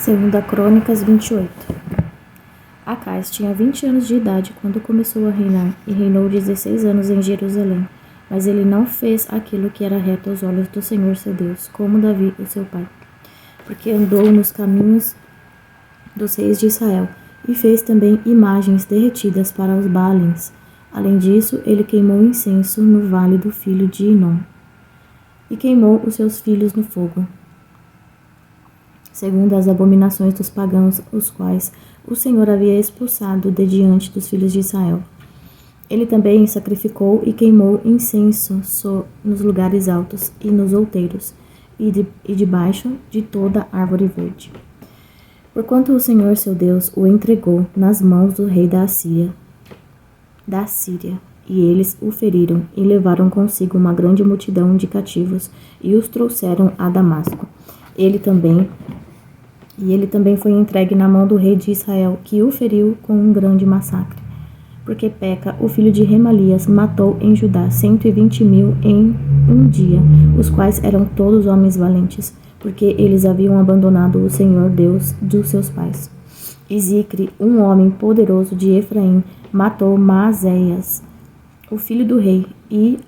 Segunda Crônicas 28. Acais tinha 20 anos de idade quando começou a reinar, e reinou 16 anos em Jerusalém. Mas ele não fez aquilo que era reto aos olhos do Senhor seu Deus, como Davi, o seu pai, porque andou nos caminhos dos reis de Israel, e fez também imagens derretidas para os Baalins. Além disso, ele queimou incenso no vale do filho de Inom, e queimou os seus filhos no fogo, segundo as abominações dos pagãos, os quais o Senhor havia expulsado de diante dos filhos de Israel. Ele também sacrificou e queimou incenso nos lugares altos e nos outeiros, e debaixo de toda árvore verde. Porquanto o Senhor seu Deus o entregou nas mãos do rei da Síria, e eles o feriram e levaram consigo uma grande multidão de cativos e os trouxeram a Damasco. Ele também foi entregue na mão do rei de Israel, que o feriu com um grande massacre. Porque Peca, o filho de Remalias, matou em Judá 120.000 em um dia, os quais eram todos homens valentes, porque eles haviam abandonado o Senhor Deus dos seus pais. E Zicre, um homem poderoso de Efraim, matou Maazéias, o filho do rei, e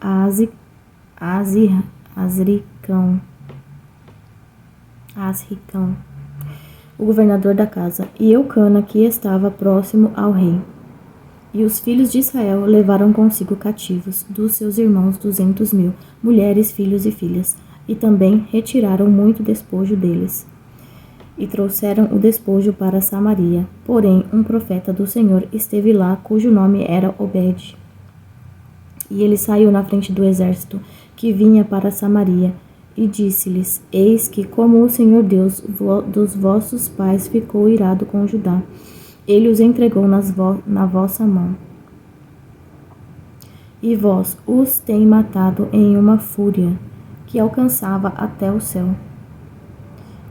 Azricão, o governador da casa, e Eucana, que estava próximo ao rei. E os filhos de Israel levaram consigo cativos dos seus irmãos 200.000, mulheres, filhos e filhas, e também retiraram muito despojo deles. E trouxeram o despojo para Samaria. Porém, um profeta do Senhor esteve lá, cujo nome era Obed. E ele saiu na frente do exército que vinha para Samaria, e disse-lhes: Eis que, como o Senhor Deus dos vossos pais ficou irado com Judá, ele os entregou na vossa mão. E vós os tem matado em uma fúria que alcançava até o céu.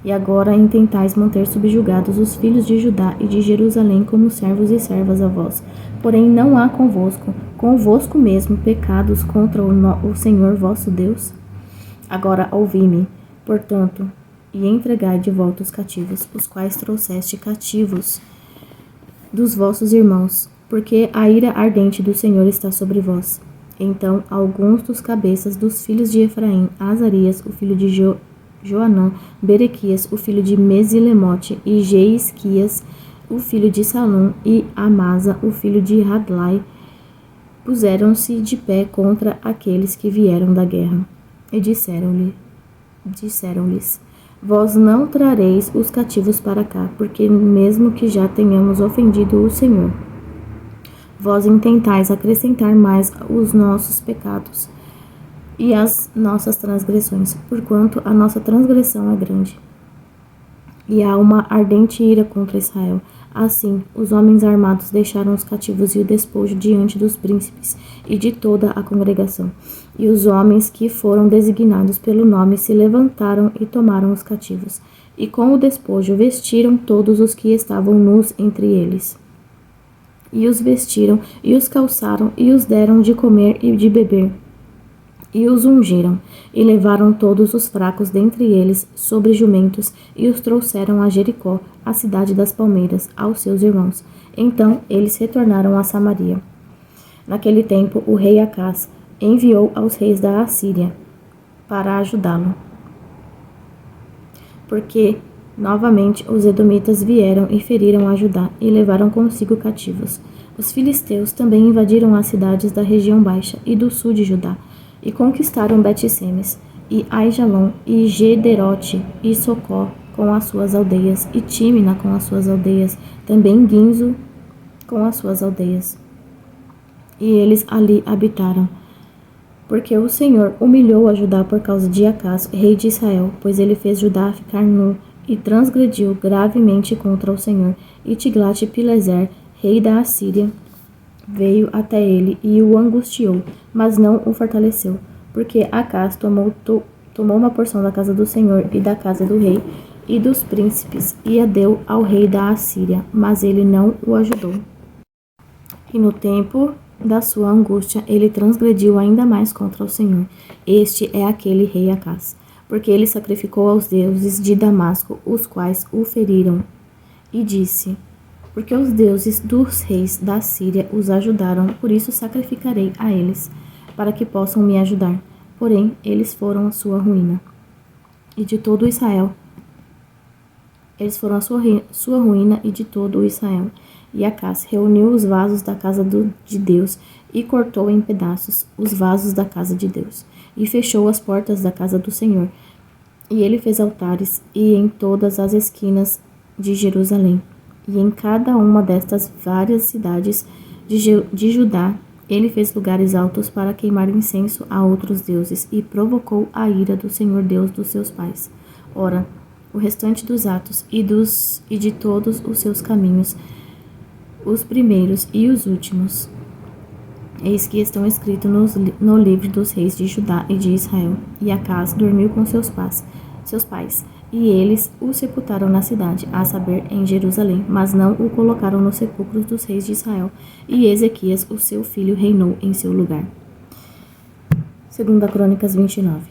E agora intentais manter subjugados os filhos de Judá e de Jerusalém como servos e servas a vós. Porém não há convosco mesmo, pecados contra o Senhor vosso Deus? Agora ouvi-me, portanto, e entregai de volta os cativos, os quais trouxeste cativos dos vossos irmãos, porque a ira ardente do Senhor está sobre vós. Então alguns dos cabeças dos filhos de Efraim, Azarias, o filho de Joanã, Berequias, o filho de Mesilemote, e Jeisquias, o filho de Salum, e Amasa, o filho de Hadlai, puseram-se de pé contra aqueles que vieram da guerra. E disseram-lhes: Vós não trareis os cativos para cá, porque mesmo que já tenhamos ofendido o Senhor, vós intentais acrescentar mais os nossos pecados e as nossas transgressões, porquanto a nossa transgressão é grande. E há uma ardente ira contra Israel. Assim, os homens armados deixaram os cativos e o despojo diante dos príncipes e de toda a congregação. E os homens que foram designados pelo nome se levantaram e tomaram os cativos. E com o despojo vestiram todos os que estavam nus entre eles. E os vestiram, e os calçaram, e os deram de comer e de beber. E os ungiram, e levaram todos os fracos dentre eles sobre jumentos, e os trouxeram a Jericó, a cidade das palmeiras, aos seus irmãos. Então eles retornaram a Samaria. Naquele tempo o rei Acás enviou aos reis da Assíria para ajudá-lo, porque novamente os edomitas vieram e feriram a Judá e levaram consigo cativos. Os filisteus também invadiram as cidades da região baixa e do sul de Judá, e conquistaram Bet-Semes, e Aijalon, e Gederote, e Socó com as suas aldeias, e Tímina com as suas aldeias, também Guinzo com as suas aldeias. E eles ali habitaram, porque o Senhor humilhou a Judá por causa de Acás, rei de Israel, pois ele fez Judá ficar nu, e transgrediu gravemente contra o Senhor. E Tiglat-Pileser, rei da Assíria, veio até ele e o angustiou, mas não o fortaleceu, porque Acás tomou uma porção da casa do Senhor e da casa do rei e dos príncipes, e a deu ao rei da Assíria, mas ele não o ajudou. E no tempo da sua angústia, ele transgrediu ainda mais contra o Senhor. Este é aquele rei Acás. porque ele sacrificou aos deuses de Damasco, os quais o feriram. E disse: porque os deuses dos reis da Síria os ajudaram, por isso sacrificarei a eles, para que possam me ajudar. Porém, eles foram a sua ruína. E de todo Israel. Eles foram a sua ruína e de todo o Israel. E Acás reuniu os vasos da casa de Deus e cortou em pedaços os vasos da casa de Deus. E fechou as portas da casa do Senhor. E ele fez altares e em todas as esquinas de Jerusalém. E em cada uma destas várias cidades de Judá, ele fez lugares altos para queimar incenso a outros deuses e provocou a ira do Senhor Deus dos seus pais. Ora, o restante dos atos e de todos os seus caminhos, os primeiros e os últimos, eis que estão escritos no livro dos reis de Judá e de Israel. E Acás dormiu com seus pais, e eles o sepultaram na cidade, a saber, em Jerusalém, mas não o colocaram nos sepulcros dos reis de Israel. E Ezequias, o seu filho, reinou em seu lugar. 2 Crônicas 29.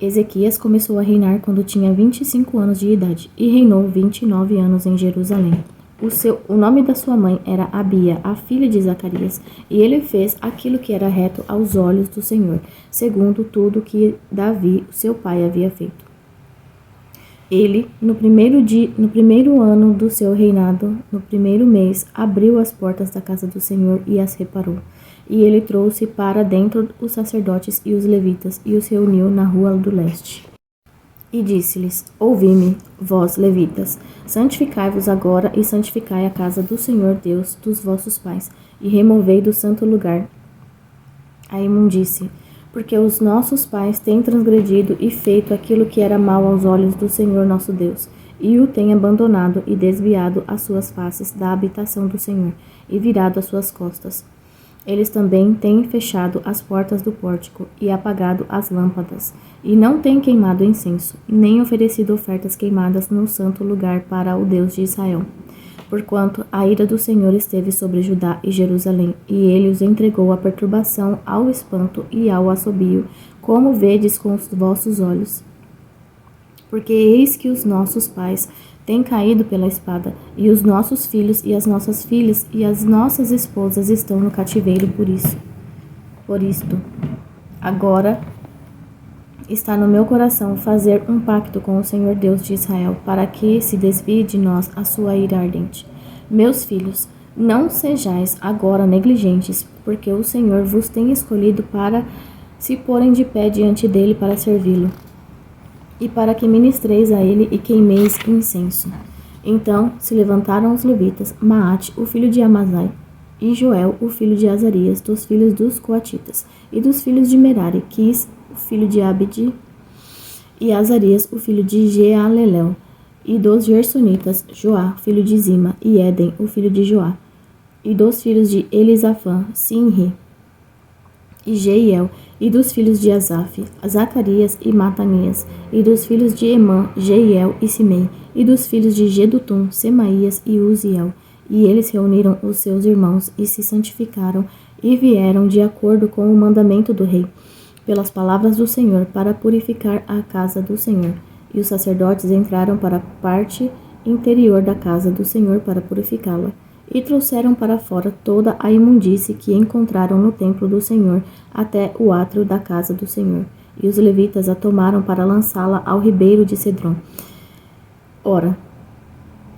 Ezequias começou a reinar quando tinha 25 anos de idade, e reinou 29 anos em Jerusalém. O nome da sua mãe era Abia, a filha de Zacarias, e ele fez aquilo que era reto aos olhos do Senhor, segundo tudo que Davi, seu pai, havia feito. Ele, no primeiro ano do seu reinado, no primeiro mês, abriu as portas da casa do Senhor e as reparou. E ele trouxe para dentro os sacerdotes e os levitas, e os reuniu na rua do leste. E disse-lhes: ouvi-me, vós levitas, santificai-vos agora e santificai a casa do Senhor Deus dos vossos pais, e removei do santo lugar a imundície, porque os nossos pais têm transgredido e feito aquilo que era mal aos olhos do Senhor nosso Deus, e o têm abandonado e desviado as suas faces da habitação do Senhor, e virado as suas costas. Eles também têm fechado as portas do pórtico e apagado as lâmpadas, e não têm queimado incenso, nem oferecido ofertas queimadas no santo lugar para o Deus de Israel. Porquanto a ira do Senhor esteve sobre Judá e Jerusalém, e ele os entregou à perturbação, ao espanto e ao assobio, como vedes com os vossos olhos. Porque eis que os nossos pais têm caído pela espada, e os nossos filhos e as nossas filhas e as nossas esposas estão no cativeiro por isto. Agora está no meu coração fazer um pacto com o Senhor Deus de Israel, para que se desvie de nós a sua ira ardente. Meus filhos, não sejais agora negligentes, porque o Senhor vos tem escolhido para se porem de pé diante dele para servi-lo, e para que ministreis a ele e queimeis incenso. Então se levantaram os levitas, Maate, o filho de Amazai, e Joel, o filho de Azarias, dos filhos dos coatitas, e dos filhos de Merari, Quis, o filho de Abdi, e Azarias, o filho de Jealelel, e dos Gersonitas, Joá, filho de Zima, e Éden, o filho de Joá, e dos filhos de Elisafã, Sinri, e Jeiel, e dos filhos de Asaf, Zacarias e Matanias, e dos filhos de Emã, Jeiel e Simei, e dos filhos de Gedutum, Semaías e Uziel. E eles reuniram os seus irmãos e se santificaram, e vieram de acordo com o mandamento do rei, pelas palavras do Senhor, para purificar a casa do Senhor. E os sacerdotes entraram para a parte interior da casa do Senhor para purificá-la. E trouxeram para fora toda a imundície que encontraram no templo do Senhor, até o átrio da casa do Senhor. E os levitas a tomaram para lançá-la ao ribeiro de Cedron. Ora,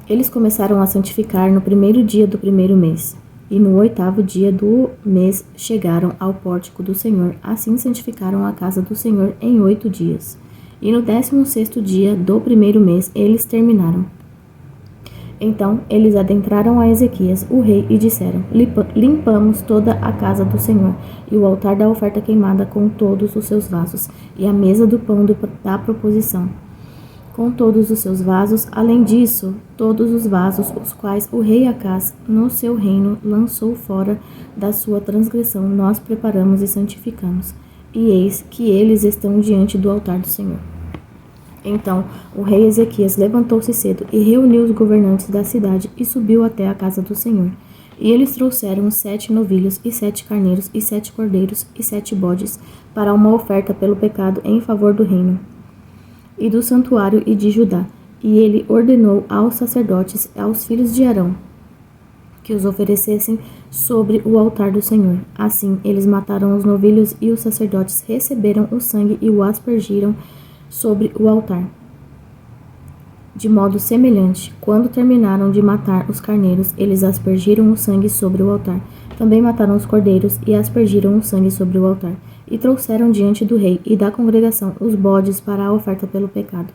eles começaram a santificar no primeiro dia do primeiro mês. E no 8º dia do mês chegaram ao pórtico do Senhor. Assim santificaram a casa do Senhor em 8 dias. E no 16º dia do primeiro mês eles terminaram. Então eles adentraram a Ezequias, o rei, e disseram: limpamos toda a casa do Senhor, e o altar da oferta queimada com todos os seus vasos, e a mesa do pão da proposição, com todos os seus vasos, além disso, todos os vasos, os quais o rei Acás, no seu reino, lançou fora da sua transgressão, nós preparamos e santificamos. E eis que eles estão diante do altar do Senhor. Então o rei Ezequias levantou-se cedo e reuniu os governantes da cidade e subiu até a casa do Senhor. E eles trouxeram 7 novilhos e 7 carneiros e 7 cordeiros e 7 bodes para uma oferta pelo pecado em favor do reino. e do santuário e de Judá. E ele ordenou aos sacerdotes e aos filhos de Arão que os oferecessem sobre o altar do Senhor. Assim, eles mataram os novilhos e os sacerdotes receberam o sangue e o aspergiram sobre o altar. De modo semelhante, quando terminaram de matar os carneiros, eles aspergiram o sangue sobre o altar. Também mataram os cordeiros e aspergiram o sangue sobre o altar. E trouxeram diante do rei e da congregação os bodes para a oferta pelo pecado.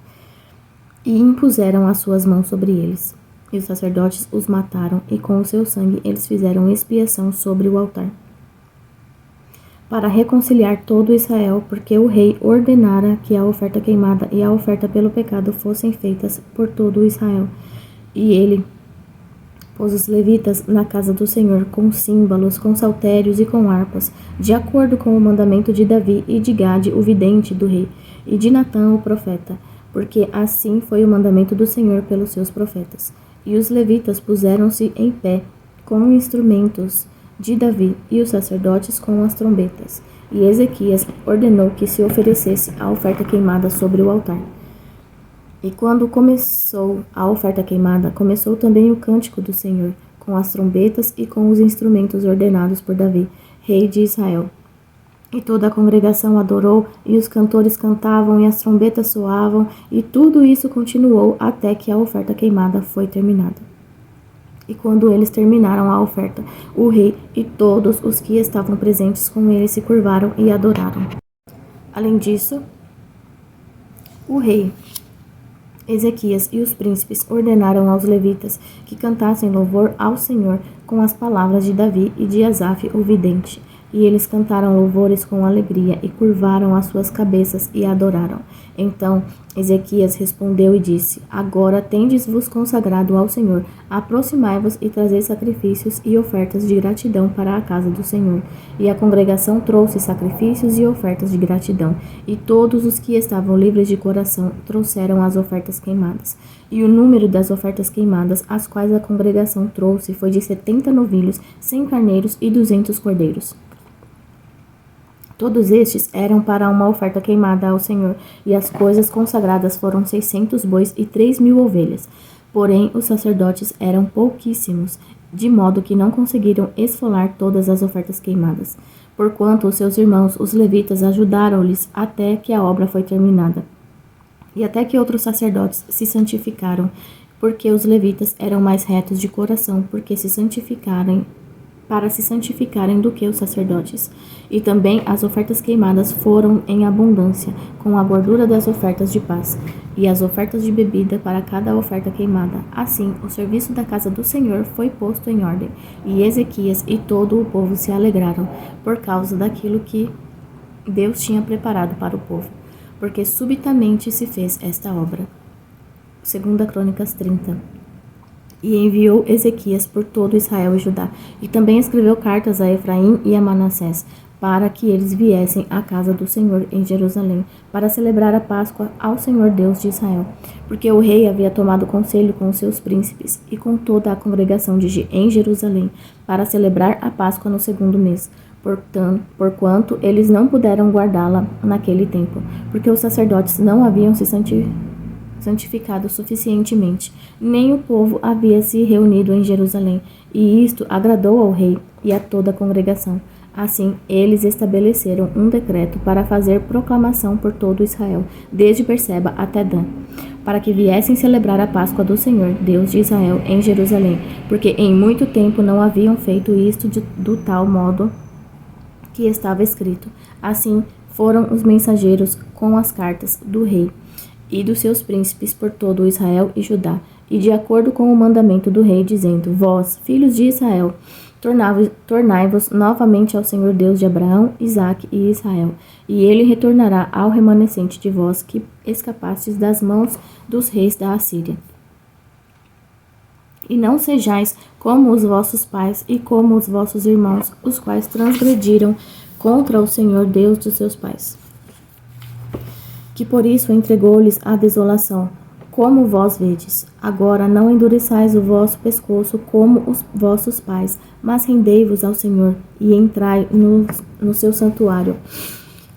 E impuseram as suas mãos sobre eles. E os sacerdotes os mataram, e com o seu sangue eles fizeram expiação sobre o altar, para reconciliar todo Israel, porque o rei ordenara que a oferta queimada e a oferta pelo pecado fossem feitas por todo Israel. E ele pôs os levitas na casa do Senhor com símbolos, com saltérios e com harpas, de acordo com o mandamento de Davi e de Gade, o vidente do rei, e de Natã, o profeta, porque assim foi o mandamento do Senhor pelos seus profetas. E os levitas puseram-se em pé com instrumentos de Davi e os sacerdotes com as trombetas. E Ezequias ordenou que se oferecesse a oferta queimada sobre o altar. E quando começou a oferta queimada, começou também o cântico do Senhor, com as trombetas e com os instrumentos ordenados por Davi, rei de Israel. E toda a congregação adorou, e os cantores cantavam, e as trombetas soavam, e tudo isso continuou até que a oferta queimada foi terminada. E quando eles terminaram a oferta, o rei e todos os que estavam presentes com ele se curvaram e adoraram. Além disso, o rei Ezequias e os príncipes ordenaram aos levitas que cantassem louvor ao Senhor com as palavras de Davi e de Asaf, o vidente. E eles cantaram louvores com alegria e curvaram as suas cabeças e adoraram. Então Ezequias respondeu e disse: Agora tendes-vos consagrado ao Senhor, aproximai-vos e trazei sacrifícios e ofertas de gratidão para a casa do Senhor. E a congregação trouxe sacrifícios e ofertas de gratidão, e todos os que estavam livres de coração trouxeram as ofertas queimadas. E o número das ofertas queimadas, as quais a congregação trouxe, foi de 70 novilhos, 100 carneiros e 200 cordeiros. Todos estes eram para uma oferta queimada ao Senhor, e as coisas consagradas foram 600 bois e 3.000 ovelhas. Porém, os sacerdotes eram pouquíssimos, de modo que não conseguiram esfolar todas as ofertas queimadas, porquanto os seus irmãos, os levitas, ajudaram-lhes até que a obra foi terminada. E até que outros sacerdotes se santificaram, porque os levitas eram mais retos de coração, para se santificarem do que os sacerdotes. E também as ofertas queimadas foram em abundância, com a gordura das ofertas de paz, e as ofertas de bebida para cada oferta queimada. Assim, o serviço da casa do Senhor foi posto em ordem, e Ezequias e todo o povo se alegraram, por causa daquilo que Deus tinha preparado para o povo, porque subitamente se fez esta obra. 2 Crônicas 30. E enviou Ezequias por todo Israel e Judá, e também escreveu cartas a Efraim e a Manassés, para que eles viessem à casa do Senhor em Jerusalém, para celebrar a Páscoa ao Senhor Deus de Israel. Porque o rei havia tomado conselho com os seus príncipes e com toda a congregação em Jerusalém, para celebrar a Páscoa no 2º mês. Porquanto eles não puderam guardá-la naquele tempo, porque os sacerdotes não haviam se santificado suficientemente, nem o povo havia se reunido em Jerusalém, e isto agradou ao rei e a toda a congregação. Assim, eles estabeleceram um decreto para fazer proclamação por todo Israel, desde Berseba até Dan, para que viessem celebrar a Páscoa do Senhor, Deus de Israel, em Jerusalém, porque em muito tempo não haviam feito isto do tal modo que estava escrito. Assim, foram os mensageiros com as cartas do rei e dos seus príncipes por todo Israel e Judá, e de acordo com o mandamento do rei, dizendo: Vós, filhos de Israel, tornai-vos novamente ao Senhor Deus de Abraão, Isaque e Israel, e ele retornará ao remanescente de vós que escapastes das mãos dos reis da Assíria. E não sejais como os vossos pais e como os vossos irmãos, os quais transgrediram contra o Senhor Deus dos seus pais, que por isso entregou-lhes a desolação, como vós vedes. Agora não endureçais o vosso pescoço como os vossos pais, mas rendei-vos ao Senhor, e entrai no seu santuário,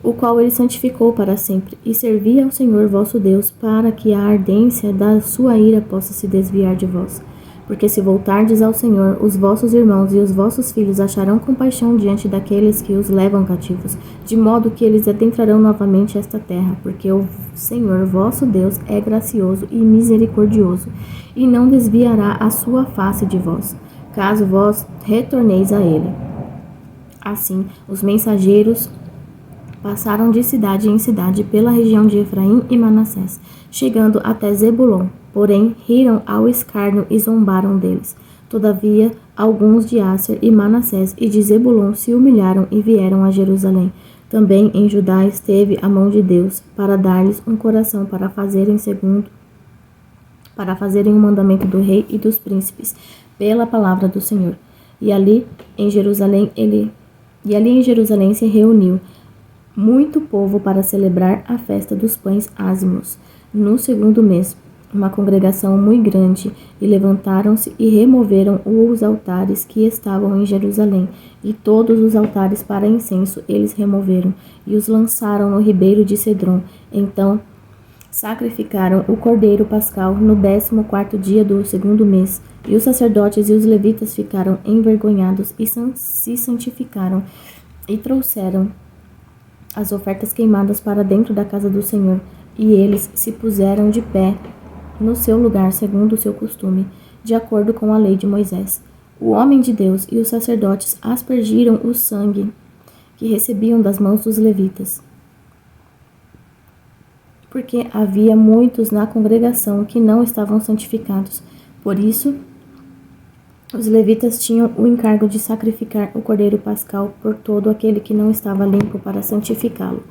o qual ele santificou para sempre, e servi ao Senhor vosso Deus, para que a ardência da sua ira possa se desviar de vós. Porque se voltardes ao Senhor, os vossos irmãos e os vossos filhos acharão compaixão diante daqueles que os levam cativos, de modo que eles adentrarão novamente esta terra, porque o Senhor vosso Deus é gracioso e misericordioso, e não desviará a sua face de vós, caso vós retorneis a ele. Assim, os mensageiros passaram de cidade em cidade pela região de Efraim e Manassés, chegando até Zebulon. Porém, riram ao escárnio e zombaram deles. Todavia, alguns de Asser e Manassés e de Zebulon se humilharam e vieram a Jerusalém. Também em Judá esteve a mão de Deus, para dar-lhes um coração para fazerem o mandamento do rei e dos príncipes, pela palavra do Senhor. E ali em Jerusalém se reuniu muito povo para celebrar a festa dos pães ázimos, no 2º mês, uma congregação muito grande, e levantaram-se e removeram os altares que estavam em Jerusalém, e todos os altares para incenso eles removeram, e os lançaram no ribeiro de Cedron. Então sacrificaram o cordeiro pascal no 14º dia do 2º mês, e os sacerdotes e os levitas ficaram envergonhados e se santificaram, e trouxeram as ofertas queimadas para dentro da casa do Senhor, e eles se puseram de pé no seu lugar segundo o seu costume, de acordo com a lei de Moisés. O homem de Deus e os sacerdotes aspergiram o sangue que recebiam das mãos dos levitas, porque havia muitos na congregação que não estavam santificados. Por isso, os levitas tinham o encargo de sacrificar o cordeiro pascal por todo aquele que não estava limpo para santificá-lo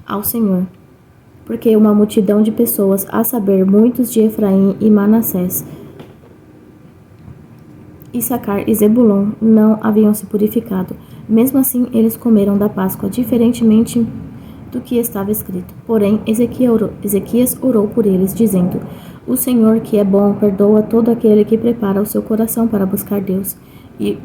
ao Senhor. Porque uma multidão de pessoas, a saber, muitos de Efraim e Manassés, Issacar e Zebulon, não haviam se purificado. Mesmo assim, eles comeram da Páscoa, diferentemente do que estava escrito. Porém, Ezequias orou por eles, dizendo: O Senhor, que é bom, perdoa todo aquele que prepara o seu coração para buscar Deus. E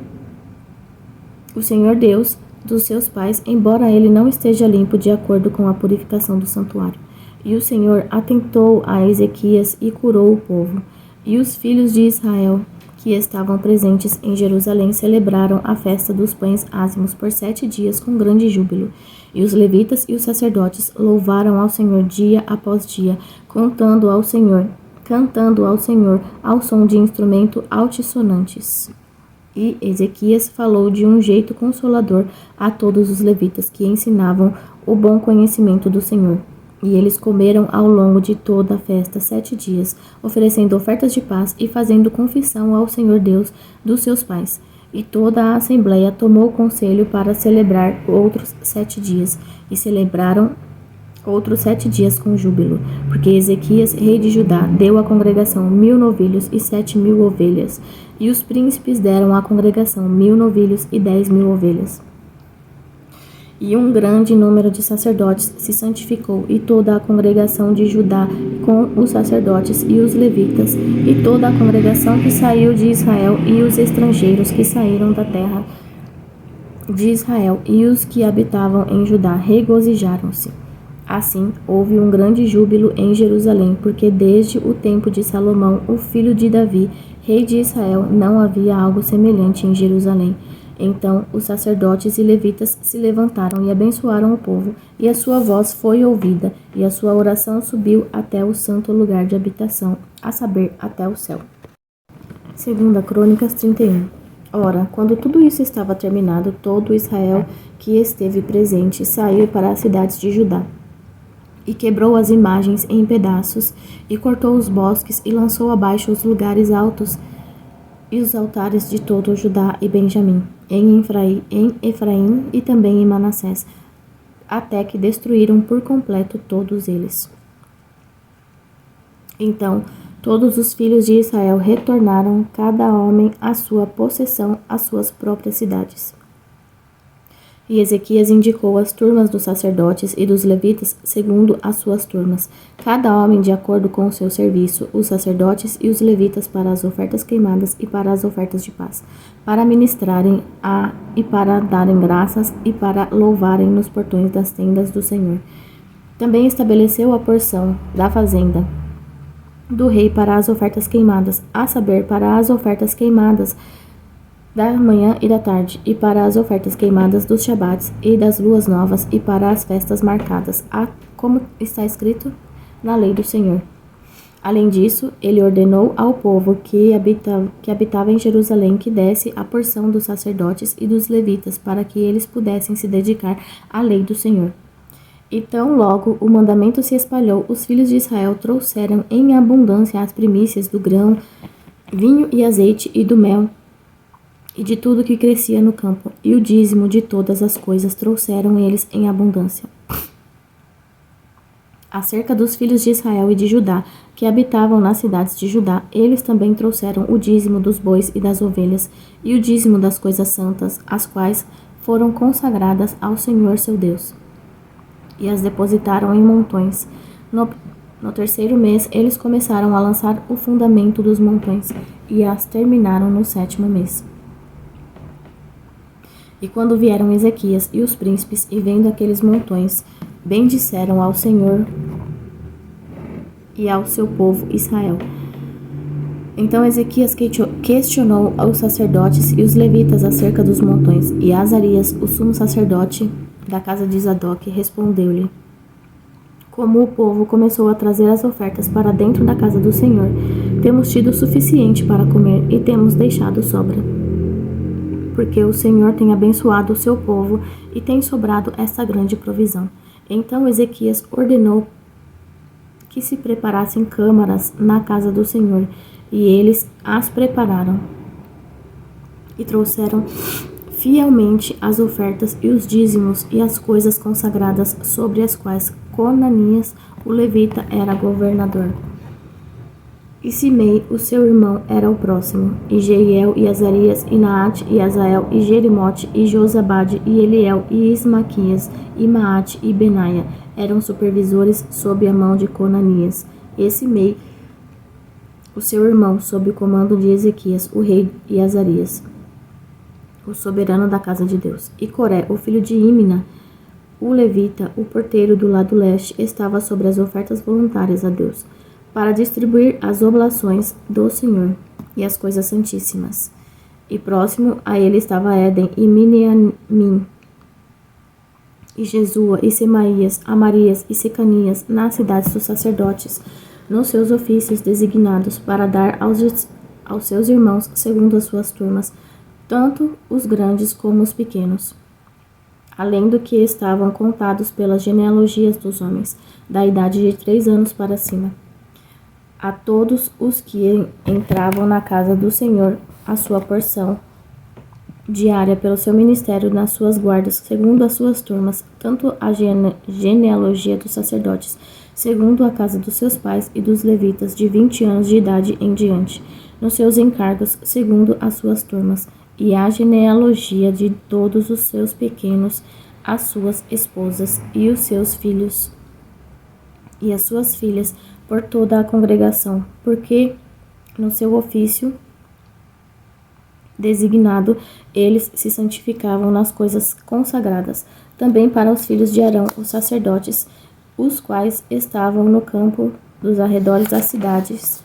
o Senhor Deus dos seus pais, embora ele não esteja limpo de acordo com a purificação do santuário. E o Senhor atentou a Ezequias e curou o povo. E os filhos de Israel, que estavam presentes em Jerusalém, celebraram a festa dos pães ázimos por 7 dias com grande júbilo. E os levitas e os sacerdotes louvaram ao Senhor dia após dia, cantando ao Senhor ao som de instrumento altissonantes. E Ezequias falou de um jeito consolador a todos os levitas que ensinavam o bom conhecimento do Senhor. E eles comeram ao longo de toda a festa 7 dias, oferecendo ofertas de paz e fazendo confissão ao Senhor Deus dos seus pais. E toda a assembleia tomou conselho para celebrar outros 7 dias, e celebraram outros 7 dias com júbilo, porque Ezequias, rei de Judá, deu à congregação 1000 novilhos e 7.000 ovelhas, e os príncipes deram à congregação 1000 novilhos e 10.000 ovelhas. E um grande número de sacerdotes se santificou, e toda a congregação de Judá, com os sacerdotes e os levitas, e toda a congregação que saiu de Israel, e os estrangeiros que saíram da terra de Israel, e os que habitavam em Judá, regozijaram-se. Assim, houve um grande júbilo em Jerusalém, porque desde o tempo de Salomão, o filho de Davi, rei de Israel, não havia algo semelhante em Jerusalém. Então os sacerdotes e levitas se levantaram e abençoaram o povo, e a sua voz foi ouvida, e a sua oração subiu até o santo lugar de habitação, a saber, até o céu. 2 Crônicas 31. Ora, quando tudo isso estava terminado, todo Israel que esteve presente saiu para as cidades de Judá, e quebrou as imagens em pedaços, e cortou os bosques, e lançou abaixo os lugares altos e os altares de todo o Judá e Benjamim, em Efraim e também em Manassés, até que destruíram por completo todos eles. Então todos os filhos de Israel retornaram, cada homem à sua possessão, às suas próprias cidades. E Ezequias indicou as turmas dos sacerdotes e dos levitas segundo as suas turmas, cada homem de acordo com o seu serviço, os sacerdotes e os levitas para as ofertas queimadas e para as ofertas de paz, para ministrarem e para darem graças e para louvarem nos portões das tendas do Senhor. Também estabeleceu a porção da fazenda do rei para as ofertas queimadas, a saber, para as ofertas queimadas da manhã e da tarde, e para as ofertas queimadas dos shabates e das luas novas, e para as festas marcadas, como está escrito na lei do Senhor. Além disso, ele ordenou ao povo que habitava em Jerusalém que desse a porção dos sacerdotes e dos levitas, para que eles pudessem se dedicar à lei do Senhor. Então, logo o mandamento se espalhou, os filhos de Israel trouxeram em abundância as primícias do grão, vinho e azeite e do mel, e de tudo que crescia no campo, e o dízimo de todas as coisas trouxeram eles em abundância. Acerca dos filhos de Israel e de Judá, que habitavam nas cidades de Judá, eles também trouxeram o dízimo dos bois e das ovelhas, e o dízimo das coisas santas, as quais foram consagradas ao Senhor seu Deus, e as depositaram em montões. No terceiro mês, eles começaram a lançar o fundamento dos montões, e as terminaram no 7º mês. E quando vieram Ezequias e os príncipes, e vendo aqueles montões, bendisseram ao Senhor e ao seu povo Israel. Então Ezequias questionou os sacerdotes e os levitas acerca dos montões, e Azarias, o sumo sacerdote da casa de Zadok, respondeu-lhe: como o povo começou a trazer as ofertas para dentro da casa do Senhor, temos tido o suficiente para comer e temos deixado sobra. Porque o Senhor tem abençoado o seu povo e tem sobrado esta grande provisão. Então Ezequias ordenou que se preparassem câmaras na casa do Senhor, e eles as prepararam e trouxeram fielmente as ofertas e os dízimos e as coisas consagradas, sobre as quais Conanias, o levita, era governador. E Simei, o seu irmão, era o próximo, e Jeiel, e Azarias, e Naate, e Azael, e Jerimote, e Josabade, e Eliel, e Ismaquias, e Maate, e Benaia, eram supervisores sob a mão de Conanias. E Simei, o seu irmão, sob o comando de Ezequias, o rei, e Azarias, o soberano da casa de Deus. E Coré, o filho de Imna, o levita, o porteiro do lado leste, estava sobre as ofertas voluntárias a Deus, para distribuir as oblações do Senhor e as coisas santíssimas. E próximo a ele estava Éden, e Miniamim, e Jesua, e Semaías, Amarias e Secanias, nas cidades dos sacerdotes, nos seus ofícios designados para dar aos seus irmãos segundo as suas turmas, tanto os grandes como os pequenos, além do que estavam contados pelas genealogias dos homens, da idade de 3 anos para cima. A todos os que entravam na casa do Senhor, a sua porção diária pelo seu ministério nas suas guardas, segundo as suas turmas, tanto a genealogia dos sacerdotes, segundo a casa dos seus pais e dos levitas, de 20 anos de idade em diante, nos seus encargos, segundo as suas turmas, e a genealogia de todos os seus pequenos, as suas esposas e os seus filhos e as suas filhas, por toda a congregação, porque no seu ofício designado eles se santificavam nas coisas consagradas, também para os filhos de Arão, os sacerdotes, os quais estavam no campo dos arredores das cidades,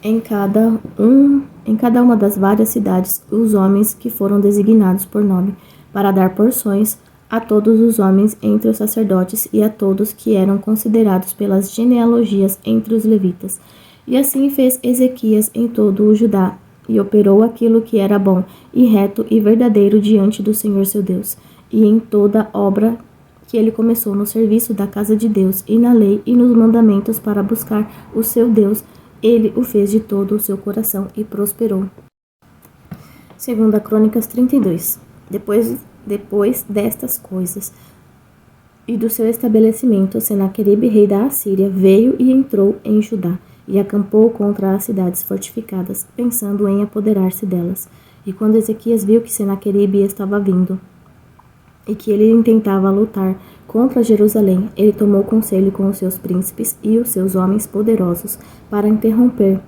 em cada uma das várias cidades, os homens que foram designados por nome, para dar porções a todos os homens entre os sacerdotes e a todos que eram considerados pelas genealogias entre os levitas. E assim fez Ezequias em todo o Judá, e operou aquilo que era bom e reto e verdadeiro diante do Senhor seu Deus, e em toda obra que ele começou no serviço da casa de Deus, e na lei e nos mandamentos para buscar o seu Deus, ele o fez de todo o seu coração e prosperou. 2 Crônicas 32. Depois destas coisas e do seu estabelecimento, Senaqueribe, rei da Assíria, veio e entrou em Judá e acampou contra as cidades fortificadas, pensando em apoderar-se delas. E quando Ezequias viu que Senaqueribe estava vindo, e que ele intentava lutar contra Jerusalém, ele tomou conselho com os seus príncipes e os seus homens poderosos para interromper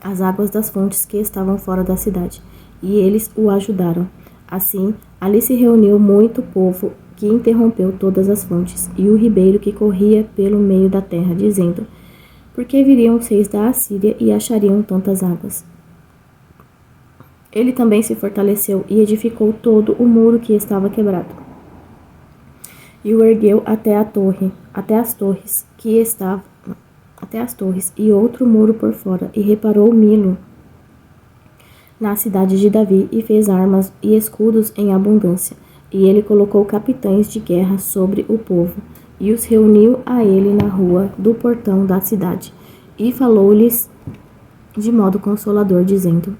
as águas das fontes que estavam fora da cidade, e eles o ajudaram. Assim, ali se reuniu muito povo que interrompeu todas as fontes, e o ribeiro que corria pelo meio da terra, dizendo: Por que viriam os reis da Assíria e achariam tantas águas? Ele também se fortaleceu e edificou todo o muro que estava quebrado, e o ergueu até as torres e outro muro por fora, e reparou Milo na cidade de Davi, e fez armas e escudos em abundância. E ele colocou capitães de guerra sobre o povo, e os reuniu a ele na rua do portão da cidade, e falou-lhes de modo consolador, dizendo: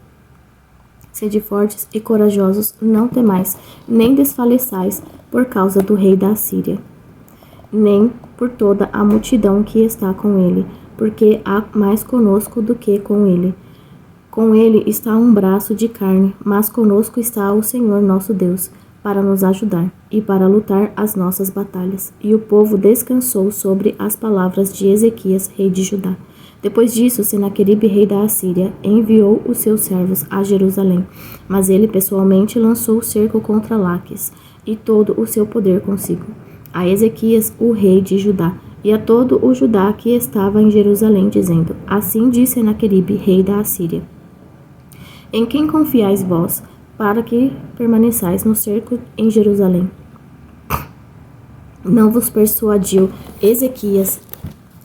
Sede fortes e corajosos, não temais, nem desfaleçais por causa do rei da Assíria, nem por toda a multidão que está com ele, porque há mais conosco do que com ele. Com ele está um braço de carne, mas conosco está o Senhor nosso Deus, para nos ajudar e para lutar as nossas batalhas. E o povo descansou sobre as palavras de Ezequias, rei de Judá. Depois disso, Senaqueribe, rei da Assíria, enviou os seus servos a Jerusalém, mas ele pessoalmente lançou o cerco contra Laques e todo o seu poder consigo, a Ezequias, o rei de Judá, e a todo o Judá que estava em Jerusalém, dizendo: Assim diz Senaqueribe, rei da Assíria: Em quem confiais vós, para que permaneçais no cerco em Jerusalém? Não vos persuadiu Ezequias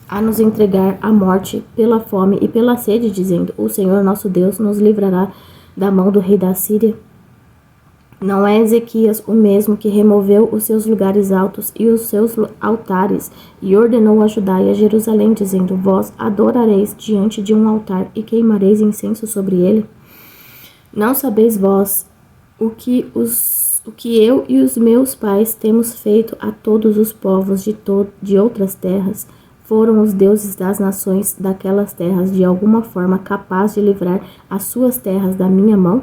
a nos entregar à morte pela fome e pela sede, dizendo: O Senhor nosso Deus nos livrará da mão do rei da Síria? Não é Ezequias o mesmo que removeu os seus lugares altos e os seus altares, e ordenou a Judá e a Jerusalém, dizendo: Vós adorareis diante de um altar e queimareis incenso sobre ele? Não sabeis vós o que eu e os meus pais temos feito a todos os povos de outras terras? Foram os deuses das nações daquelas terras de alguma forma capaz de livrar as suas terras da minha mão?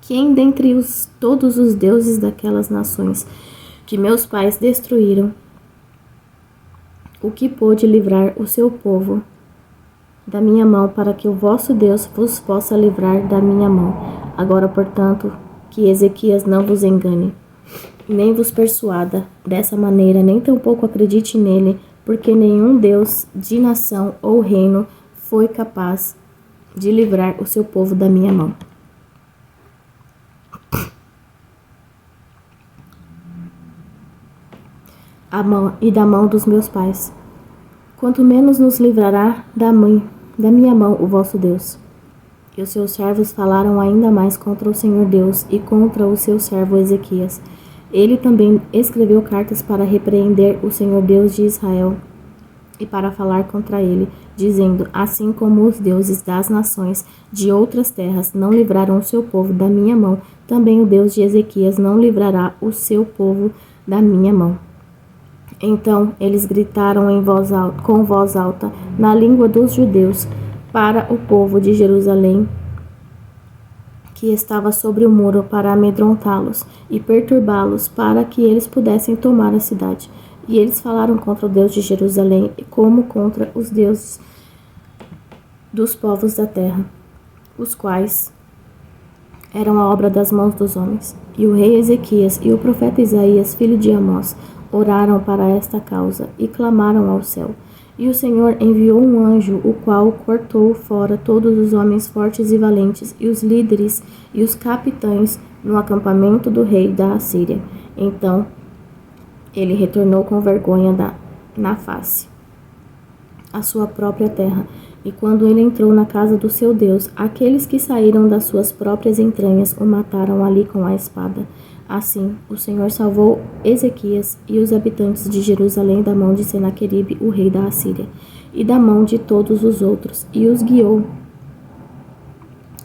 Quem dentre todos os deuses daquelas nações que meus pais destruíram, o que pôde livrar o seu povo da minha mão, para que o vosso Deus vos possa livrar da minha mão? Agora, portanto, que Ezequias não vos engane, nem vos persuada dessa maneira, nem tampouco acredite nele, porque nenhum Deus de nação ou reino foi capaz de livrar o seu povo da minha mão. E da mão dos meus pais. Quanto menos nos livrará da minha mão o vosso Deus. E os seus servos falaram ainda mais contra o Senhor Deus e contra o seu servo Ezequias. Ele também escreveu cartas para repreender o Senhor Deus de Israel e para falar contra ele, dizendo: Assim como os deuses das nações de outras terras não livraram o seu povo da minha mão, também o Deus de Ezequias não livrará o seu povo da minha mão. Então eles gritaram com voz alta, na língua dos judeus, para o povo de Jerusalém, que estava sobre o muro, para amedrontá-los e perturbá-los, para que eles pudessem tomar a cidade. E eles falaram contra o Deus de Jerusalém, como contra os deuses dos povos da terra, os quais eram a obra das mãos dos homens. E o rei Ezequias e o profeta Isaías, filho de Amós, oraram para esta causa e clamaram ao céu. E o Senhor enviou um anjo, o qual cortou fora todos os homens fortes e valentes, e os líderes e os capitães no acampamento do rei da Assíria. Então ele retornou com vergonha na face à sua própria terra. E quando ele entrou na casa do seu Deus, aqueles que saíram das suas próprias entranhas o mataram ali com a espada. Assim, o Senhor salvou Ezequias e os habitantes de Jerusalém da mão de Senaqueribe, o rei da Assíria, e da mão de todos os outros, e os guiou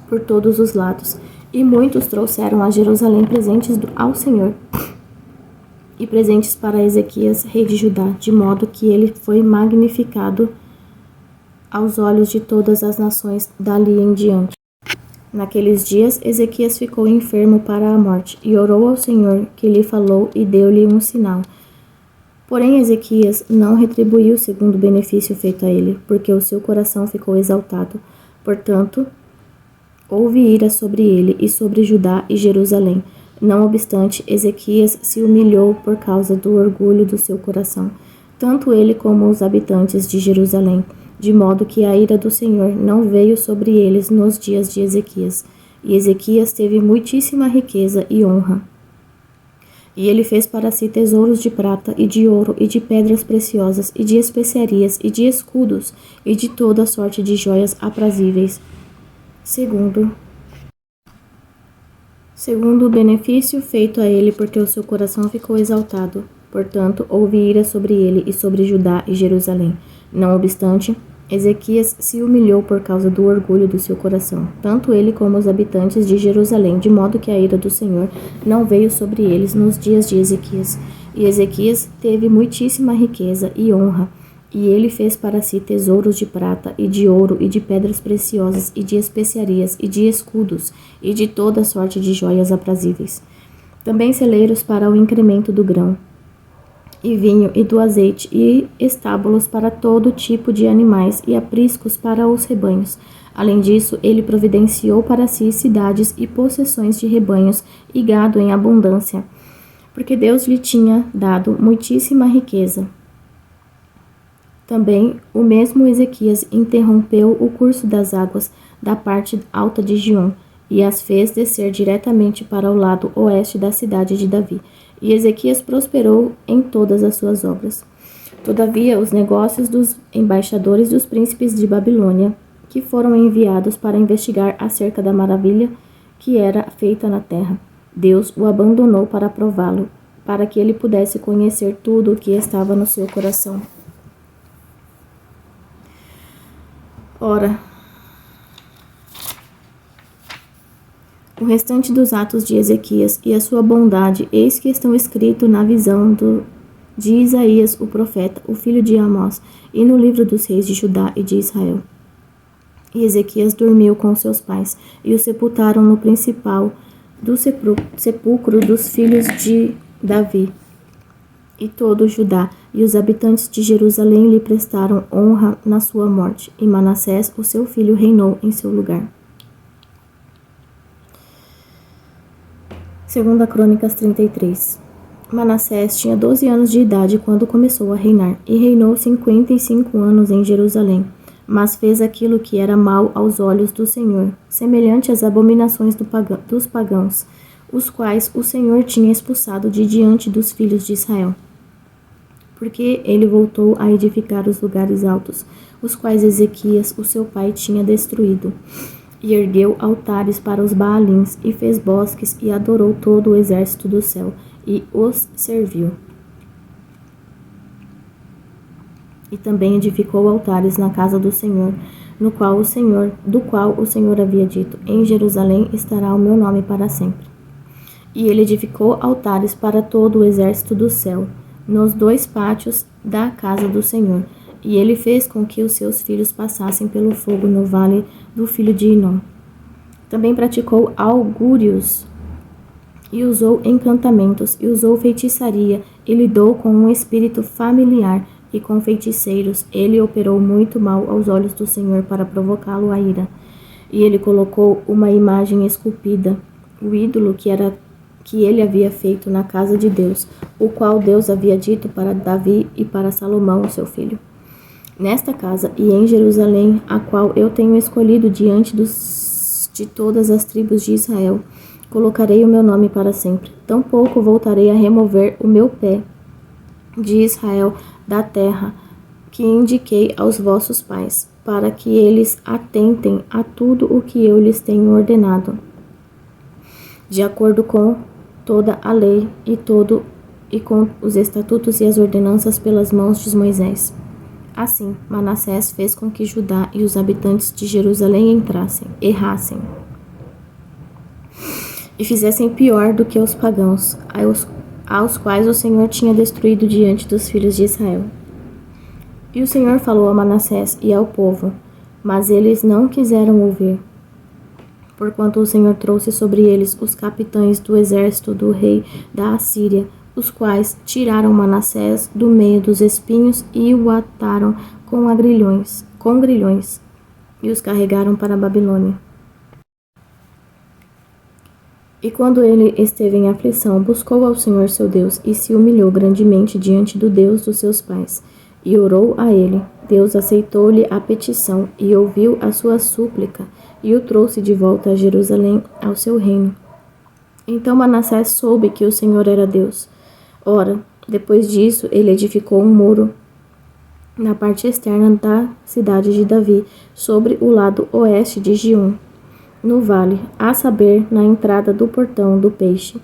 por todos os lados. E muitos trouxeram a Jerusalém presentes ao Senhor e presentes para Ezequias, rei de Judá, de modo que ele foi magnificado aos olhos de todas as nações dali em diante. Naqueles dias, Ezequias ficou enfermo para a morte e orou ao Senhor, que lhe falou e deu-lhe um sinal. Porém, Ezequias não retribuiu segundo o benefício feito a ele, porque o seu coração ficou exaltado. Portanto, houve ira sobre ele e sobre Judá e Jerusalém. Não obstante, Ezequias se humilhou por causa do orgulho do seu coração, tanto ele como os habitantes de Jerusalém, de modo que a ira do Senhor não veio sobre eles nos dias de Ezequias. E Ezequias teve muitíssima riqueza e honra. E ele fez para si tesouros de prata e de ouro e de pedras preciosas e de especiarias e de escudos e de toda sorte de joias aprazíveis, segundo o benefício feito a ele, porque o seu coração ficou exaltado. Portanto, houve ira sobre ele e sobre Judá e Jerusalém. Não obstante, Ezequias se humilhou por causa do orgulho do seu coração, tanto ele como os habitantes de Jerusalém, de modo que a ira do Senhor não veio sobre eles nos dias de Ezequias. E Ezequias teve muitíssima riqueza e honra, e ele fez para si tesouros de prata e de ouro e de pedras preciosas e de especiarias e de escudos e de toda sorte de joias aprazíveis. Também celeiros para o incremento do grão e vinho e do azeite e estábulos para todo tipo de animais e apriscos para os rebanhos. Além disso, ele providenciou para si cidades e possessões de rebanhos e gado em abundância, porque Deus lhe tinha dado muitíssima riqueza. Também o mesmo Ezequias interrompeu o curso das águas da parte alta de Giom e as fez descer diretamente para o lado oeste da cidade de Davi. E Ezequias prosperou em todas as suas obras. Todavia, os negócios dos embaixadores dos príncipes de Babilônia, que foram enviados para investigar acerca da maravilha que era feita na terra, Deus o abandonou para prová-lo, para que ele pudesse conhecer tudo o que estava no seu coração. Ora, o restante dos atos de Ezequias e a sua bondade, eis que estão escritos na visão de Isaías, o profeta, o filho de Amós, e no livro dos reis de Judá e de Israel. E Ezequias dormiu com seus pais, e o sepultaram no principal do sepulcro dos filhos de Davi. E todo Judá e os habitantes de Jerusalém lhe prestaram honra na sua morte, e Manassés, o seu filho, reinou em seu lugar. 2 Crônicas 33. Manassés tinha 12 anos de idade quando começou a reinar, e reinou 55 anos em Jerusalém. Mas fez aquilo que era mal aos olhos do Senhor, semelhante às abominações dos pagãos, os quais o Senhor tinha expulsado de diante dos filhos de Israel. Porque ele voltou a edificar os lugares altos, os quais Ezequias, o seu pai, tinha destruído. E ergueu altares para os Baalins, e fez bosques, e adorou todo o exército do céu, e os serviu. E também edificou altares na casa do Senhor, do qual o Senhor havia dito: em Jerusalém estará o meu nome para sempre. E ele edificou altares para todo o exército do céu, nos 2 pátios da casa do Senhor. E ele fez com que os seus filhos passassem pelo fogo no vale do filho de Inom. Também praticou augúrios, e usou encantamentos, e usou feitiçaria, e lidou com um espírito familiar, e com feiticeiros. Ele operou muito mal aos olhos do Senhor para provocá-lo à ira. E ele colocou uma imagem esculpida, o ídolo que ele havia feito na casa de Deus, o qual Deus havia dito para Davi e para Salomão, seu filho: nesta casa e em Jerusalém, a qual eu tenho escolhido diante de todas as tribos de Israel, colocarei o meu nome para sempre. Tampouco voltarei a remover o meu pé de Israel da terra que indiquei aos vossos pais, para que eles atentem a tudo o que eu lhes tenho ordenado, de acordo com toda a lei e com os estatutos e as ordenanças pelas mãos de Moisés. Assim, Manassés fez com que Judá e os habitantes de Jerusalém errassem, e fizessem pior do que os pagãos, aos quais o Senhor tinha destruído diante dos filhos de Israel. E o Senhor falou a Manassés e ao povo, mas eles não quiseram ouvir. porquanto o Senhor trouxe sobre eles os capitães do exército do rei da Assíria, os quais tiraram Manassés do meio dos espinhos e o ataram com grilhões, e os carregaram para a Babilônia. E quando ele esteve em aflição, buscou ao Senhor seu Deus e se humilhou grandemente diante do Deus dos seus pais, e orou a ele. Deus aceitou-lhe a petição e ouviu a sua súplica, e o trouxe de volta a Jerusalém, ao seu reino. Então Manassés soube que o Senhor era Deus. Ora, depois disso, ele edificou um muro na parte externa da cidade de Davi, sobre o lado oeste de Giom, no vale, a saber, na entrada do portão do peixe,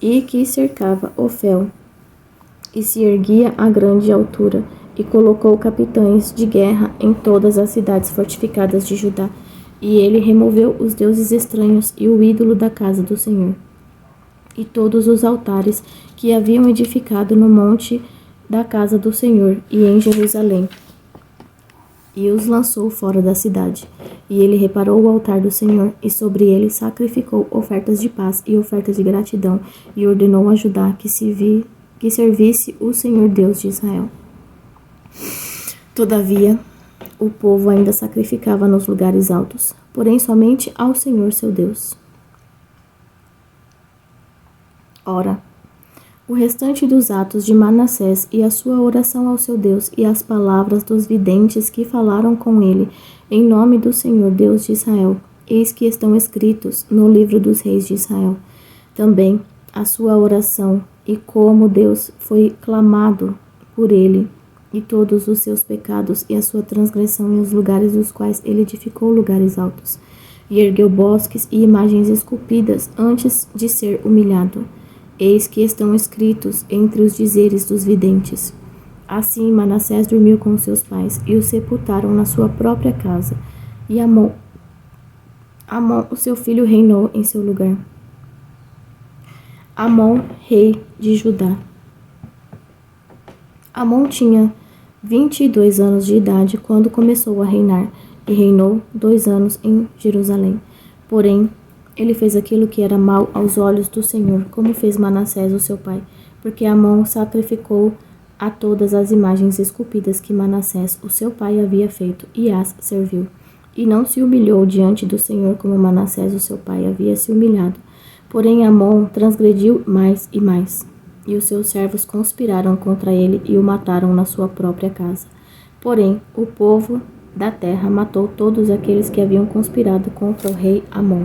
e que cercava Ofel, e se erguia a grande altura, e colocou capitães de guerra em todas as cidades fortificadas de Judá, e ele removeu os deuses estranhos e o ídolo da casa do Senhor, e todos os altares que haviam edificado no monte da casa do Senhor e em Jerusalém, e os lançou fora da cidade. E ele reparou o altar do Senhor, e sobre ele sacrificou ofertas de paz e ofertas de gratidão, e ordenou a Judá que servisse o Senhor Deus de Israel. Todavia, o povo ainda sacrificava nos lugares altos, porém somente ao Senhor seu Deus. Ora, o restante dos atos de Manassés e a sua oração ao seu Deus e as palavras dos videntes que falaram com ele em nome do Senhor Deus de Israel, eis que estão escritos no livro dos reis de Israel. Também a sua oração e como Deus foi clamado por ele, e todos os seus pecados e a sua transgressão em os lugares dos quais ele edificou lugares altos, e ergueu bosques e imagens esculpidas antes de ser humilhado. Eis que estão escritos entre os dizeres dos videntes. Assim Manassés dormiu com seus pais, e o sepultaram na sua própria casa, e Amon, o seu filho, reinou em seu lugar. Amon, rei de Judá. Amon tinha 22 anos de idade quando começou a reinar, e reinou 2 anos em Jerusalém. Porém, ele fez aquilo que era mal aos olhos do Senhor, como fez Manassés, o seu pai, porque Amon sacrificou a todas as imagens esculpidas que Manassés, o seu pai, havia feito, e as serviu. E não se humilhou diante do Senhor como Manassés, o seu pai, havia se humilhado. Porém, Amon transgrediu mais e mais, e os seus servos conspiraram contra ele e o mataram na sua própria casa. Porém, o povo da terra matou todos aqueles que haviam conspirado contra o rei Amon.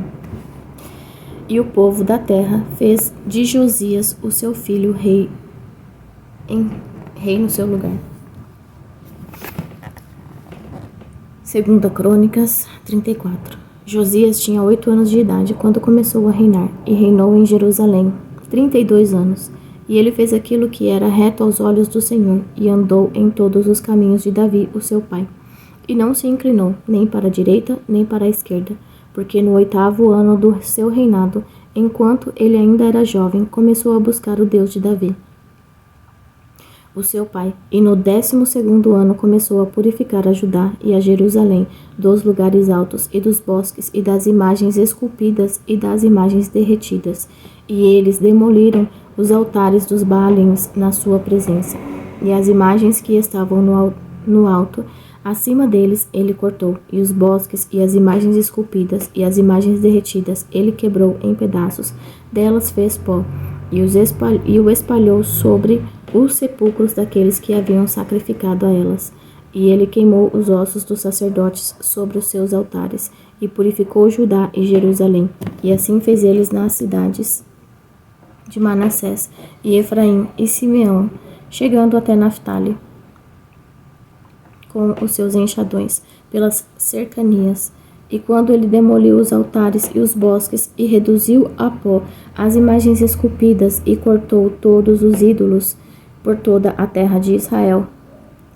E o povo da terra fez de Josias, o seu filho, rei no seu lugar. 2 Crônicas 34. Josias tinha 8 anos de idade quando começou a reinar, e reinou em Jerusalém 32 anos. E ele fez aquilo que era reto aos olhos do Senhor, e andou em todos os caminhos de Davi, o seu pai. E não se inclinou nem para a direita, nem para a esquerda, porque no 8º ano do seu reinado, enquanto ele ainda era jovem, começou a buscar o Deus de Davi, o seu pai, e no 12º ano começou a purificar a Judá e a Jerusalém dos lugares altos e dos bosques e das imagens esculpidas e das imagens derretidas, e eles demoliram os altares dos Baalins na sua presença, e as imagens que estavam no alto, acima deles ele cortou, e os bosques e as imagens esculpidas e as imagens derretidas ele quebrou em pedaços, delas fez pó, e o espalhou sobre os sepulcros daqueles que haviam sacrificado a elas. E ele queimou os ossos dos sacerdotes sobre os seus altares, e purificou Judá e Jerusalém, e assim fez eles nas cidades de Manassés, e Efraim e Simeão, chegando até Naftali, com os seus enxadões, pelas cercanias. E quando ele demoliu os altares e os bosques, e reduziu a pó as imagens esculpidas, e cortou todos os ídolos por toda a terra de Israel,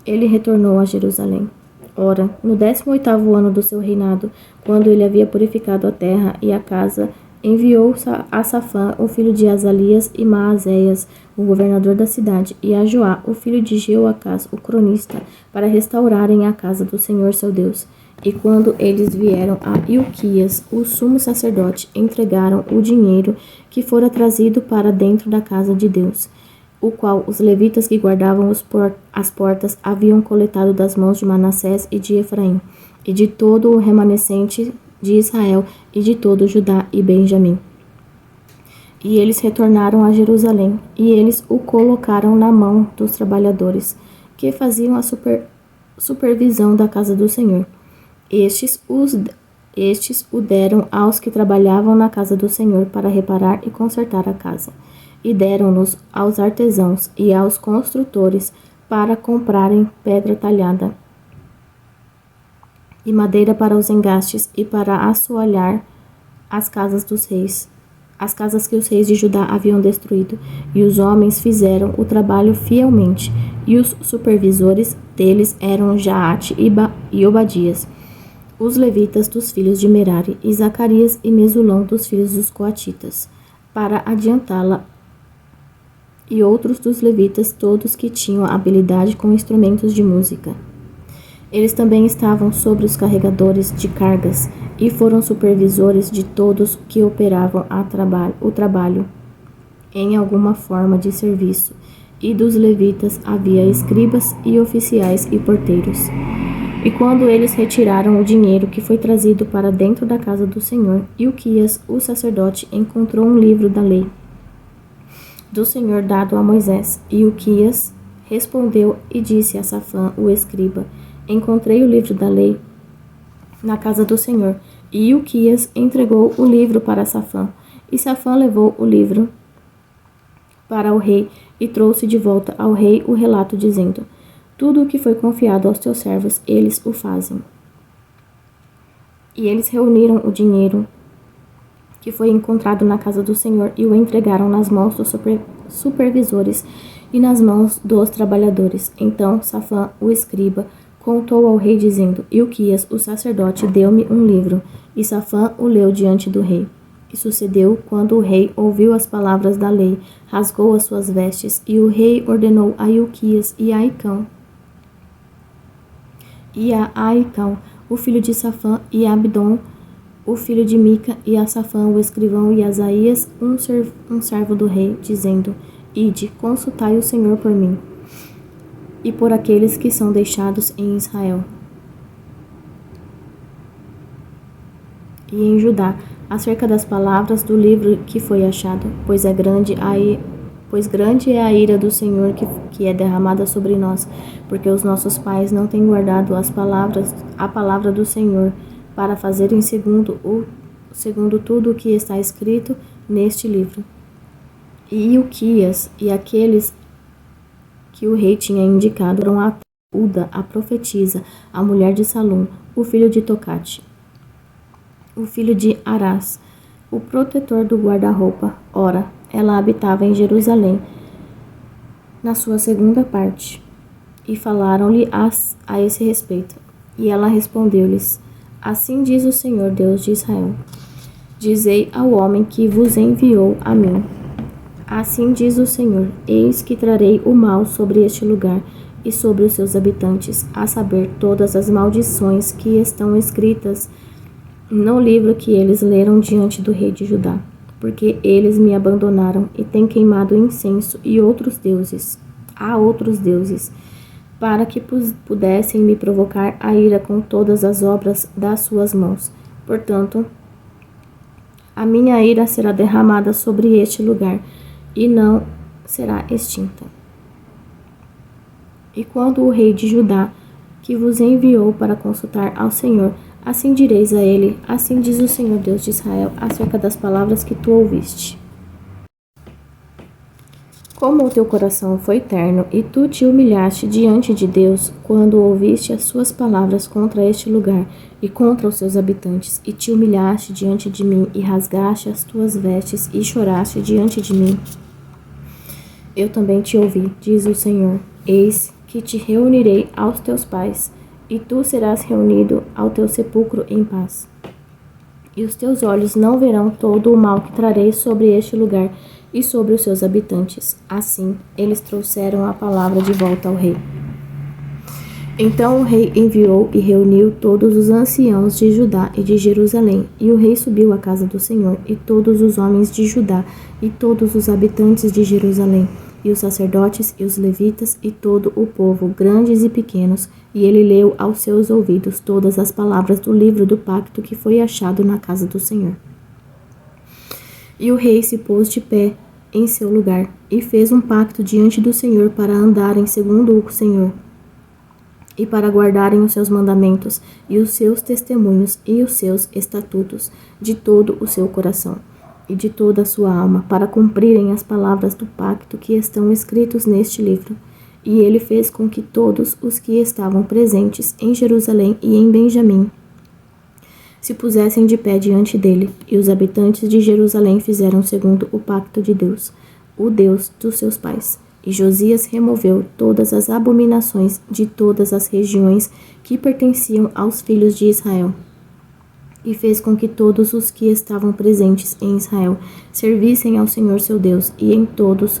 ele retornou a Jerusalém. Ora, no 18º ano do seu reinado, quando ele havia purificado a terra e a casa, enviou a Safã, o filho de Azalias, e Maazéias, o governador da cidade, e a Joá, o filho de Jeoacás, o cronista, para restaurarem a casa do Senhor seu Deus. E quando eles vieram a Ilquias, o sumo sacerdote, entregaram o dinheiro que fora trazido para dentro da casa de Deus, o qual os levitas que guardavam as portas haviam coletado das mãos de Manassés e de Efraim, e de todo o remanescente de Israel, e de todo Judá e Benjamim. E eles retornaram a Jerusalém, e eles o colocaram na mão dos trabalhadores, que faziam a supervisão da casa do Senhor. Estes o deram aos que trabalhavam na casa do Senhor para reparar e consertar a casa, e deram-nos aos artesãos e aos construtores para comprarem pedra talhada e madeira para os engastes e para assoalhar as casas dos reis, as casas que os reis de Judá haviam destruído. E os homens fizeram o trabalho fielmente, e os supervisores deles eram Jaate e Obadias, os levitas dos filhos de Merari, e Zacarias e Mesulão dos filhos dos coatitas, para adiantá-la, e outros dos levitas, todos que tinham habilidade com instrumentos de música. Eles também estavam sobre os carregadores de cargas, e foram supervisores de todos que operavam o trabalho em alguma forma de serviço, e dos levitas havia escribas e oficiais e porteiros. E quando eles retiraram o dinheiro que foi trazido para dentro da casa do Senhor, Ilquias, o sacerdote, encontrou um livro da lei do Senhor dado a Moisés. E Ilquias respondeu e disse a Safã, o escriba: encontrei o livro da lei na casa do Senhor. E Ilquias entregou o livro para Safã. E Safã levou o livro para o rei e trouxe de volta ao rei o relato, dizendo: tudo o que foi confiado aos teus servos, eles o fazem. E eles reuniram o dinheiro que foi encontrado na casa do Senhor e o entregaram nas mãos dos supervisores e nas mãos dos trabalhadores. Então Safã, o escriba, contou ao rei, dizendo: Ilquias, o sacerdote, deu-me um livro. E Safã o leu diante do rei. E sucedeu, quando o rei ouviu as palavras da lei, rasgou as suas vestes, e o rei ordenou a Ilquias e a Aicão, o filho de Safã, e a Abdon, o filho de Mica, e a Safã, o escrivão, e Asaías, um servo do rei, dizendo: ide, consultai o Senhor por mim e por aqueles que são deixados em Israel e em Judá, acerca das palavras do livro que foi achado, pois grande é a ira do Senhor que é derramada sobre nós, porque os nossos pais não têm guardado a palavra do Senhor, para fazerem segundo tudo o que está escrito neste livro. E Ilquias e aqueles que o rei tinha indicado foram a Uda, a profetisa, a mulher de Salum, o filho de Tocate, o filho de Arás, o protetor do guarda-roupa. Ora, ela habitava em Jerusalém, na sua segunda parte, e falaram-lhe a esse respeito. E ela respondeu-lhes: assim diz o Senhor, Deus de Israel: dizei ao homem que vos enviou a mim: assim diz o Senhor: eis que trarei o mal sobre este lugar e sobre os seus habitantes, a saber, todas as maldições que estão escritas no livro que eles leram diante do rei de Judá, porque eles me abandonaram e têm queimado incenso a outros deuses, para que pudessem me provocar a ira com todas as obras das suas mãos. Portanto, a minha ira será derramada sobre este lugar e não será extinta. E quando o rei de Judá, que vos enviou para consultar ao Senhor, assim direis a ele: assim diz o Senhor, Deus de Israel, acerca das palavras que tu ouviste. Como o teu coração foi terno, e tu te humilhaste diante de Deus, quando ouviste as suas palavras contra este lugar e contra os seus habitantes, e te humilhaste diante de mim, e rasgaste as tuas vestes, e choraste diante de mim, eu também te ouvi, diz o Senhor. Eis que te reunirei aos teus pais, e tu serás reunido ao teu sepulcro em paz. E os teus olhos não verão todo o mal que trarei sobre este lugar e sobre os seus habitantes. Assim, eles trouxeram a palavra de volta ao rei. Então o rei enviou e reuniu todos os anciãos de Judá e de Jerusalém, e o rei subiu à casa do Senhor, e todos os homens de Judá, e todos os habitantes de Jerusalém, e os sacerdotes e os levitas, e todo o povo, grandes e pequenos, e ele leu aos seus ouvidos todas as palavras do livro do pacto que foi achado na casa do Senhor. E o rei se pôs de pé em seu lugar, e fez um pacto diante do Senhor para andarem segundo o Senhor, e para guardarem os seus mandamentos, e os seus testemunhos, e os seus estatutos, de todo o seu coração, e de toda a sua alma, para cumprirem as palavras do pacto que estão escritos neste livro. E ele fez com que todos os que estavam presentes em Jerusalém e em Benjamim se pusessem de pé diante dele, e os habitantes de Jerusalém fizeram segundo o pacto de Deus, o Deus dos seus pais. E Josias removeu todas as abominações de todas as regiões que pertenciam aos filhos de Israel, e fez com que todos os que estavam presentes em Israel servissem ao Senhor seu Deus, e em todos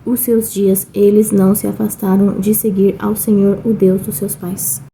os seus dias eles não se afastaram de seguir ao Senhor, o Deus dos seus pais.